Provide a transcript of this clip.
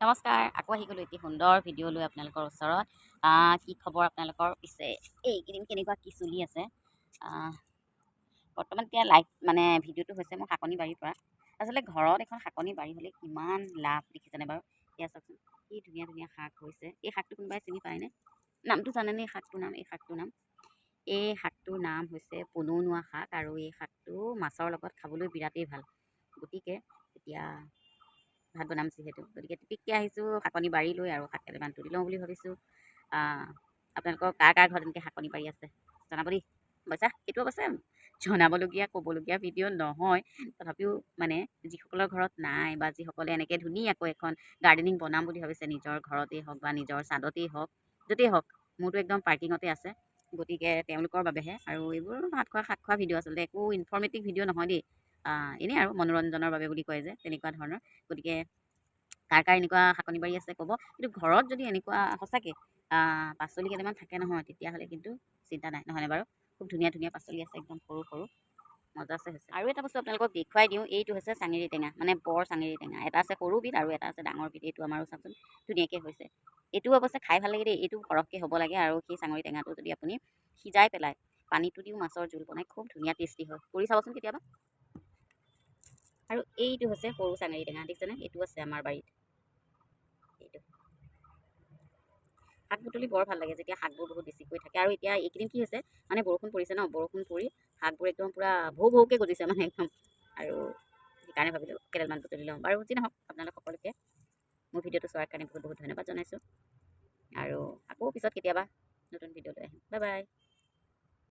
নমস্কাৰ, আকৌ আহি গ'লোঁ এটি সুন্দৰ ভিডিঅ' লৈ আপোনালোকৰ ওচৰত। কি খবৰ আপোনালোকৰ? পিছে এইকেইদিন কেনেকুৱা কি চলি আছে? বৰ্তমান এতিয়া ভিডিঅ'টো হৈছে মোৰ শাকনি বাৰীৰ পৰা। আচলতে ঘৰত এখন শাকনি বাৰী হ'লে কিমান লাভ দেখিছেনে বাৰু? এয়া চাওকচোন, কি ধুনীয়া ধুনীয়া শাক হৈছে। এই শাকটো কোনোবাই চিনি পায়নে? নামটো জানেনে? এই শাকটোৰ নাম এই শাকটোৰ নাম হৈছে পনৌনোৱা শাক, আৰু এই শাকটো মাছৰ লগত খাবলৈ বিৰাটেই ভাল। গতিকে এতিয়া ভাত বনাম যিহেতু, গতিকে টিপিককৈ আহিছোঁ শাকনি বাৰী লৈ, আৰু শাক কেইটামান তুলি লওঁ বুলি ভাবিছোঁ। আপোনালোকৰ কাৰ ঘৰত এনেকৈ শাকনি বাৰী আছে জনাব দেই। অৱশ্যে এইটো জনাবলগীয়া ক'বলগীয়া ভিডিঅ' নহয়, তথাপিও যিসকলৰ ঘৰত নাই, বা যিসকলে এনেকৈ ধুনীয়াকৈ এখন গাৰ্ডেনিং বনাম বুলি ভাবিছে, নিজৰ ঘৰতেই হওক বা নিজৰ ছাদতেই হওক, য'তেই হওক। মোৰতো একদম পাৰ্কিঙতে আছে, গতিকে তেওঁলোকৰ বাবেহে। আৰু এইবোৰ ভাত খোৱা শাক খোৱা ভিডিঅ' আচলতে একো ইনফৰ্মেটিভ ভিডিঅ' নহয় দেই। এনেই আৰু মনোৰঞ্জনৰ বাবে বুলি কয় যে, তেনেকুৱা ধৰণৰ। গতিকে কাৰ এনেকুৱা শাকনি বাৰী আছে ক'ব। কিন্তু ঘৰত যদি এনেকুৱা সঁচাকৈ পাচলি কেইটামান থাকে নহয়, তেতিয়াহ'লে কিন্তু চিন্তা নাই, নহয়নে বাৰু? খুব ধুনীয়া ধুনীয়া পাচলি আছে, একদম সৰু সৰু মজাছে হৈছে। আৰু এটা বস্তু আপোনালোকক দেখুৱাই দিওঁ, এইটো হৈছে চাঙেৰি টেঙা, বৰ চাঙেৰি টেঙা। এটা আছে সৰু বিধ আৰু এটা আছে ডাঙৰ বিধ। এইটো আমাৰো চাওকচোন ধুনীয়াকৈ হৈছে। এইটো অৱশ্যে খাই ভাল লাগে দেই। এইটো সৰহকৈ হ'ব লাগে, আৰু সেই চাঙৰি টেঙাটো যদি আপুনি সিজাই পেলাই পানীটো দিও মাছৰ জোল বনাই, খুব ধুনীয়া টেষ্টি হয়। কৰি চাবচোন কেতিয়াবা। আৰু এইটো হৈছে সৰু চাঙেৰি টেঙা, দেখিছেনে? এইটো আছে আমাৰ বাৰীত। এইটো শাক বুটলি বৰ ভাল লাগে, যেতিয়া শাকবোৰ বহুত বেছিকৈ থাকে। আৰু এতিয়া এইকেইদিন কি হৈছে, বৰষুণ পৰিছে ন, বৰষুণ পৰি শাকবোৰ একদম পূৰা ভৌকে গজিছে একদম। আৰু সেইকাৰণে ভাবিলোঁ কেইডালমান বুটলি লওঁ। বাৰু যি নহওক, আপোনালোক সকলোকে মোৰ ভিডিঅ'টো চোৱাৰ কাৰণে বহুত বহুত ধন্যবাদ জনাইছোঁ। আৰু আকৌ পিছত কেতিয়াবা নতুন ভিডিঅ' লৈ আহিম। Bye bye.